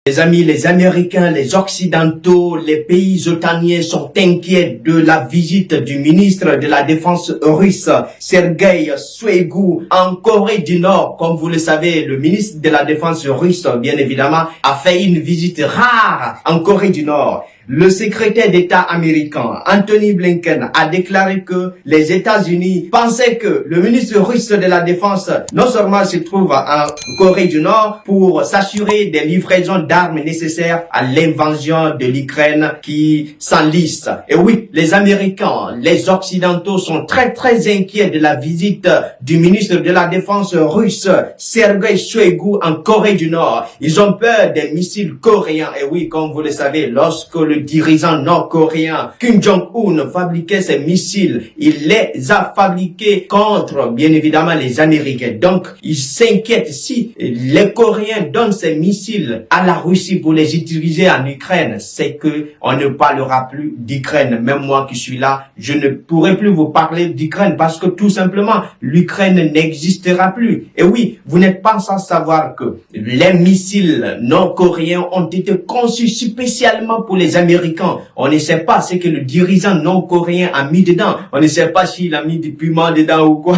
Les amis, les Américains, les Occidentaux, les pays otaniens sont inquiets de la visite du ministre de la Défense russe, Sergueï Shoigu, en Corée du Nord. Comme vous le savez, le ministre de la Défense russe, bien évidemment, a fait une visite rare en Corée du Nord. Le secrétaire d'État américain, Anthony Blinken, a déclaré que les États-Unis pensaient que le ministre russe de la Défense non seulement se trouve en Corée du Nord pour s'assurer des livraisons d'armes nécessaires à l'invasion de l'Ukraine qui s'enlise. Et oui, les Américains, les Occidentaux sont très inquiets de la visite du ministre de la Défense russe, Sergueï Shoigu, en Corée du Nord. Ils ont peur des missiles coréens. Et oui, comme vous le savez, lorsque le dirigeant nord-coréen Kim Jong-un fabriquait ses missiles, il les a fabriqués contre, bien évidemment, les Américains. Donc, ils s'inquiètent si les Coréens donnent ces missiles à la Russie pour les utiliser en Ukraine, c'est que on ne parlera plus d'Ukraine. Même moi qui suis là, je ne pourrai plus vous parler d'Ukraine parce que tout simplement, l'Ukraine n'existera plus. Et oui, vous n'êtes pas sans savoir que les missiles nord-coréens ont été conçus spécialement pour les Américains. On ne sait pas ce que le dirigeant nord-coréen a mis dedans. On ne sait pas s'il a mis du piment dedans ou quoi.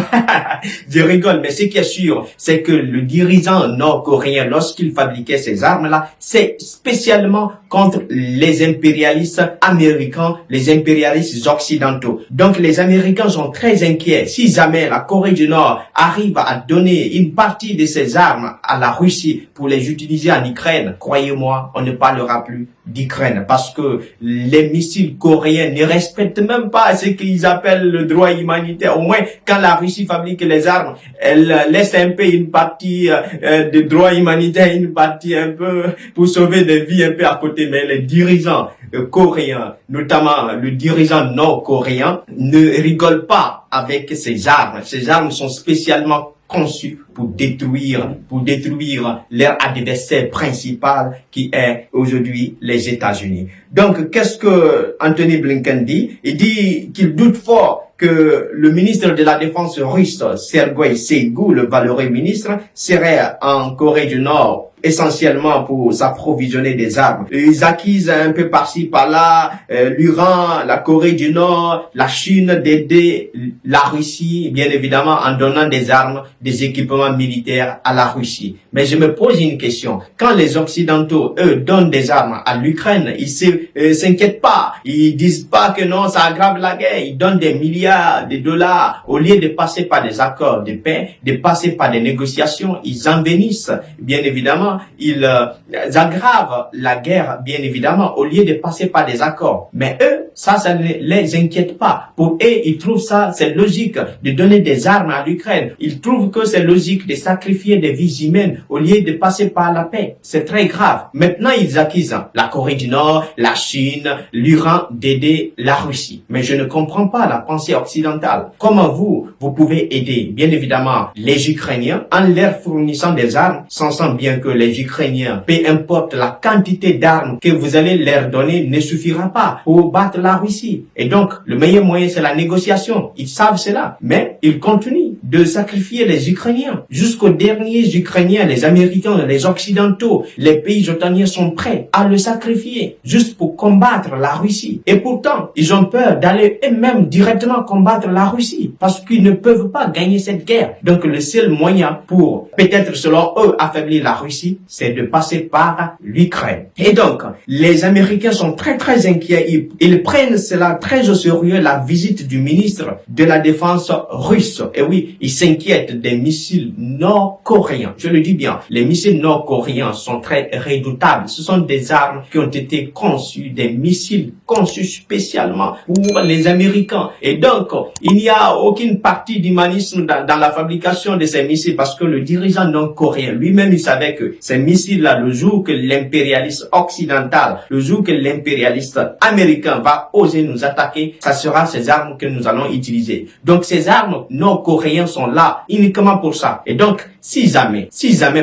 Je rigole, mais ce qui est sûr, c'est que le dirigeant nord-coréen, lorsqu'il fabriquait ces armes-là, c'est spécialement contre les impérialistes américains, les impérialistes occidentaux. Donc les Américains sont très inquiets. Si jamais la Corée du Nord arrive à donner une partie de ses armes à la Russie pour les utiliser en Ukraine, croyez-moi, on ne parlera plus d'Ukraine parce que les missiles coréens ne respectent même pas ce qu'ils appellent le droit humanitaire. Au moins, quand la Russie fabrique les armes, elle laisse un peu une partie de droit humanitaire, une partie un peu pour sauver des vies un peu à côté. Mais les dirigeants coréens, notamment le dirigeant nord-coréen, ne rigolent pas avec ces armes. Ces armes sont spécialement conçus pour détruire leur adversaire principal qui est aujourd'hui les États-Unis. Donc, qu'est-ce que Anthony Blinken dit? Il dit qu'il doute fort que le ministre de la Défense russe, Sergueï Shoigu, le valeureux ministre, serait en Corée du Nord essentiellement pour s'approvisionner des armes. Ils accusent un peu par-ci, par-là, l'Iran, la Corée du Nord, la Chine d'aider la Russie, bien évidemment, en donnant des armes, des équipements militaires à la Russie. Mais je me pose une question. Quand les Occidentaux, eux, donnent des armes à l'Ukraine, ils s'inquiètent pas. Ils disent pas que non, ça aggrave la guerre. Ils donnent des milliards de dollars. Au lieu de passer par des accords de paix, de passer par des négociations, ils envenissent, bien évidemment, ils aggravent la guerre, bien évidemment, au lieu de passer par des accords. Mais eux, ça ne les inquiète pas. Pour eux, ils trouvent ça, c'est logique de donner des armes à l'Ukraine. Ils trouvent que c'est logique de sacrifier des vies humaines au lieu de passer par la paix. C'est très grave. Maintenant, ils accusent la Corée du Nord, la Chine, l'Iran d'aider la Russie. Mais je ne comprends pas la pensée occidentale. Comment vous pouvez aider, bien évidemment, les Ukrainiens en leur fournissant des armes, sachant bien que les Ukrainiens, peu importe la quantité d'armes que vous allez leur donner, ne suffira pas pour battre la Russie. Et donc, le meilleur moyen, c'est la négociation. Ils savent cela. Mais ils continuent de sacrifier les Ukrainiens. Jusqu'aux derniers Ukrainiens, les Américains, les Occidentaux, les pays otaniens sont prêts à le sacrifier juste pour combattre la Russie. Et pourtant, ils ont peur d'aller eux-mêmes directement combattre la Russie parce qu'ils ne peuvent pas gagner cette guerre. Donc, le seul moyen pour, peut-être selon eux, affaiblir la Russie, c'est de passer par l'Ukraine. Et donc, les Américains sont très inquiets. Ils prennent cela très au sérieux, la visite du ministre de la Défense russe. Et oui, ils s'inquiètent des missiles nord-coréens. Je le dis bien, les missiles nord-coréens sont très redoutables. Ce sont des armes qui ont été conçues, des missiles conçus spécialement pour les Américains. Et donc, il n'y a aucune partie d'humanisme dans la fabrication de ces missiles parce que le dirigeant nord-coréen lui-même, il savait que ces missiles-là, le jour que l'impérialiste occidental, le jour que l'impérialiste américain va oser nous attaquer, ça sera ces armes que nous allons utiliser. Donc ces armes nord-coréennes sont là uniquement pour ça. Et donc, si jamais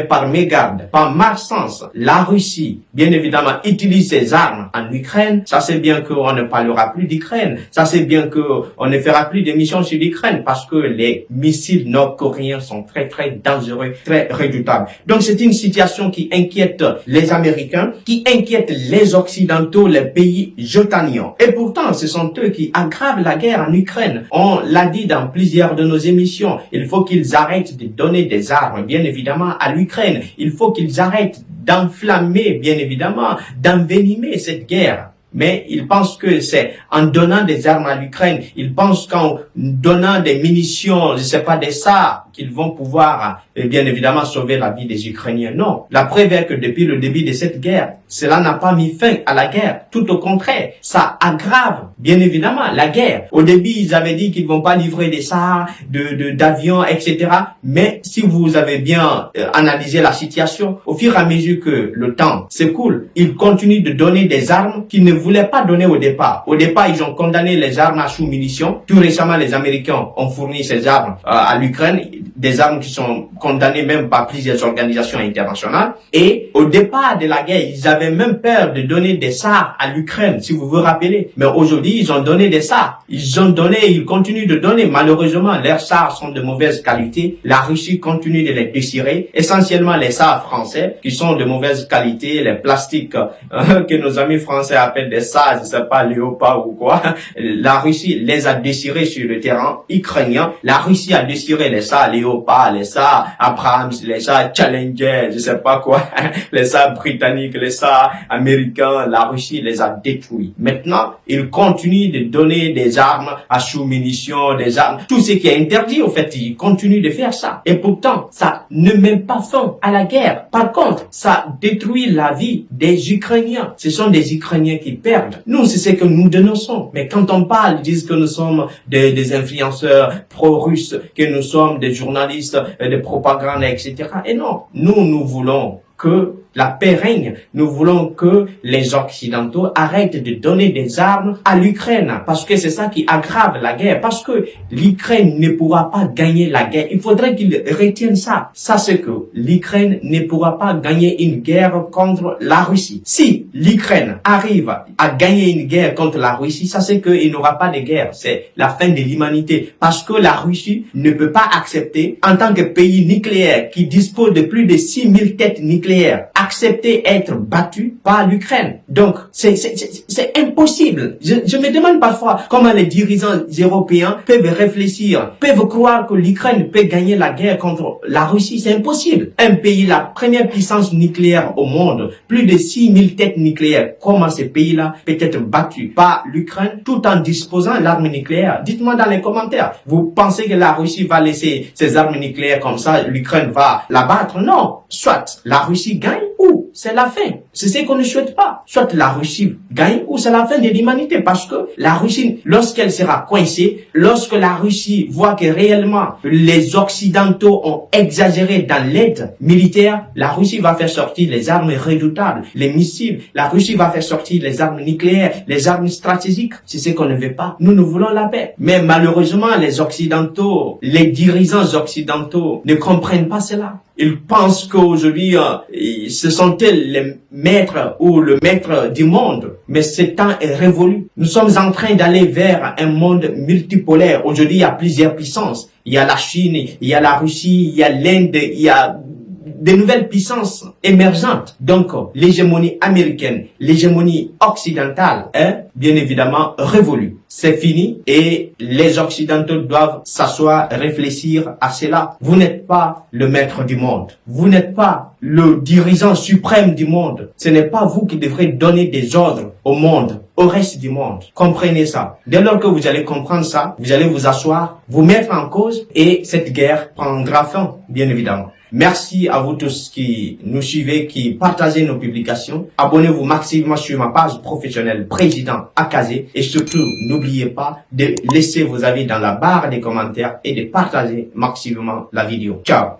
par mégarde, par malchance, la Russie, bien évidemment, utilise ses armes en Ukraine, ça c'est bien qu'on ne parlera plus d'Ukraine, ça c'est bien qu'on ne fera plus d'émissions sur l'Ukraine parce que les missiles nord-coréens sont très dangereux, très redoutables. Donc c'est une situation qui inquiète les Américains, qui inquiète les Occidentaux, les pays jotaniens. Et pourtant, ce sont eux qui aggravent la guerre en Ukraine. On l'a dit dans plusieurs de nos émissions, il faut qu'ils arrêtent de donner des armes, bien évidemment, à l'Ukraine. Il faut qu'ils arrêtent d'enflammer, bien évidemment, d'envenimer cette guerre. Mais ils pensent que c'est en donnant des armes à l'Ukraine, ils pensent qu'en donnant des munitions, je sais pas, des SAR, qu'ils vont pouvoir, bien évidemment, sauver la vie des Ukrainiens. Non. La preuve est que depuis le début de cette guerre, cela n'a pas mis fin à la guerre. Tout au contraire, ça aggrave, bien évidemment, la guerre. Au début, ils avaient dit qu'ils vont pas livrer des SAR, d'avions, etc. Mais si vous avez bien analysé la situation, au fur et à mesure que le temps s'écoule, ils continuent de donner des armes qu'ils ne voulaient pas donner au départ. Au départ, ils ont condamné les armes à sous-munitions. Tout récemment, les Américains ont fourni ces armes à l'Ukraine, des armes qui sont condamnées même par plusieurs organisations internationales. Et au départ de la guerre, ils avaient même peur de donner des SAR à l'Ukraine, si vous vous rappelez. Mais aujourd'hui, ils ont donné des SAR. Ils continuent de donner. Malheureusement, leurs SAR sont de mauvaise qualité. La Russie continue de les déchirer. Essentiellement les SAR français, qui sont de mauvaise qualité, les plastiques que nos amis français appellent des SAR, je sais pas, Léopard ou quoi. La Russie les a déchirés sur le terrain ukrainien. La Russie a déchiré les SAR Léopard, les SAR Abrams, les SAR Challenger, je sais pas quoi, les SAR britanniques, les SAR américains. La Russie les a détruits. Maintenant, ils continuent de donner des armes à sous-munitions, des armes, tout ce qui est interdit, au fait, ils continuent de faire ça. Et pourtant, ça ne met pas fin à la guerre. Par contre, ça détruit la vie des Ukrainiens. Ce sont des Ukrainiens qui perdent. Nous, c'est ce que nous dénonçons. Mais quand on parle, ils disent que nous sommes des influenceurs pro-russes, que nous sommes des journalistes de propagande, etc. Et non, nous voulons que la paix règne. Nous voulons que les Occidentaux arrêtent de donner des armes à l'Ukraine, parce que c'est ça qui aggrave la guerre, parce que l'Ukraine ne pourra pas gagner la guerre. Il faudrait qu'ils retiennent ça. Ça, c'est que l'Ukraine ne pourra pas gagner une guerre contre la Russie. Si l'Ukraine arrive à gagner une guerre contre la Russie, ça c'est qu'il n'aura pas de guerre. C'est la fin de l'humanité, parce que la Russie ne peut pas accepter, en tant que pays nucléaire qui dispose de plus de 6000 têtes nucléaires, accepter être battu par l'Ukraine. Donc, c'est impossible. Je me demande parfois comment les dirigeants européens peuvent réfléchir, peuvent croire que l'Ukraine peut gagner la guerre contre la Russie. C'est impossible. Un pays, la première puissance nucléaire au monde, plus de 6000 têtes nucléaires. Comment ce pays-là peut être battu par l'Ukraine tout en disposant l'arme nucléaire? Dites-moi dans les commentaires. Vous pensez que la Russie va laisser ses armes nucléaires comme ça, l'Ukraine va la battre? Non. Soit la Russie gagne, ou c'est la fin. C'est ce qu'on ne souhaite pas. Soit la Russie gagne ou c'est la fin de l'humanité, parce que la Russie, lorsqu'elle sera coincée, lorsque la Russie voit que réellement les Occidentaux ont exagéré dans l'aide militaire, la Russie va faire sortir les armes redoutables, les missiles, la Russie va faire sortir les armes nucléaires, les armes stratégiques. C'est ce qu'on ne veut pas. Nous voulons la paix. Mais malheureusement, les Occidentaux, les dirigeants occidentaux ne comprennent pas cela. Ils pensent qu'aujourd'hui, ce sont elles les maîtres ou le maître du monde. Mais ce temps est révolu. Nous sommes en train d'aller vers un monde multipolaire. Aujourd'hui, il y a plusieurs puissances. Il y a la Chine, il y a la Russie, il y a l'Inde, il y a de nouvelles puissances émergentes. Donc, l'hégémonie américaine, l'hégémonie occidentale est bien évidemment révolue. C'est fini et les Occidentaux doivent s'asseoir, réfléchir à cela. Vous n'êtes pas le maître du monde. Vous n'êtes pas le dirigeant suprême du monde. Ce n'est pas vous qui devrez donner des ordres au monde, au reste du monde. Comprenez ça. Dès lors que vous allez comprendre ça, vous allez vous asseoir, vous mettre en cause et cette guerre prendra fin, bien évidemment. Merci à vous tous qui nous suivez, qui partagez nos publications. Abonnez-vous massivement sur ma page professionnelle Président Akazé et surtout n'oubliez pas de laisser vos avis dans la barre des commentaires et de partager massivement la vidéo. Ciao.